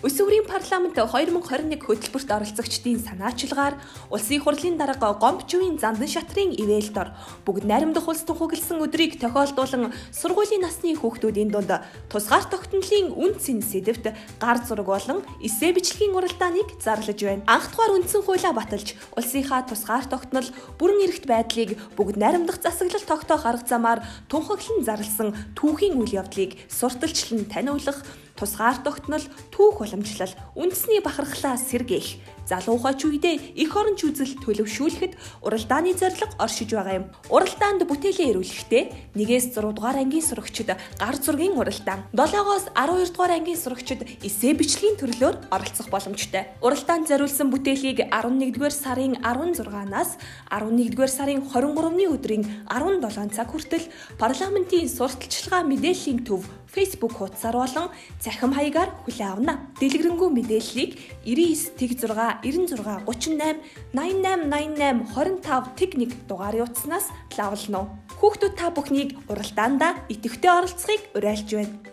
Улсын өрийн парламент 2021 хөтөлбөрт оролцогчдын санаачилгаар улсын хурлын дарга Гомбчувын Зандан шатрын ивэл дор бүгд найрамдах улс тухагласан өдрийг тохиолдуулан сургуулийн насны хүүхдүүдийн дунд тусгаар тогтнолын үн цэн сэдэвт гар зураг болон эссе бичлэгийн уралдааныг зарлаж байна. Анх дугаар үндсэн хуулиа баталж улсынхаа тусгаар тогтнол бүрэн эрхт байдлыг бүгд найрамдах засаглал тогтоох арга замаар тунхаглан зарласан түүхийн үйл явдлыг сурталчлан таниулах, тусгаар тогтнол, түүх уламжлал, үндэсний бахархлаа сэргээх, залуухайч үедээ эх оронч үзэл төлөвшүүлэхэд уралдааны зорилго оршиж байгаа юм. Уралдаанд бүтээлээ ирүүлэхдээ 1-6 дугаар ангийн сурагчид гар зургийн уралдаан, 7-оос 12 дугаар ангийн сурагчид эссе бичлэгийн төрлөөр оролцох боломжтой. Уралдаанд зориулсан бүтээлийг 11-р сарын 16-наас 11-р сарын 23-ны өдрийн 17 цаг хүртэл парламентын сурталчилгаа мэдээллийн төв Facebook хуудасаар болон цахим хаягаар хүлээн авна. Дэлгэрэнгүй мэдээллийг 99 96 38 88 88 25 1 дугаарын утаснаас лавлана уу. Хүүхдүүд та бүхнийг уралдаандаа идэвхтэй оролцохыг уриалж байна.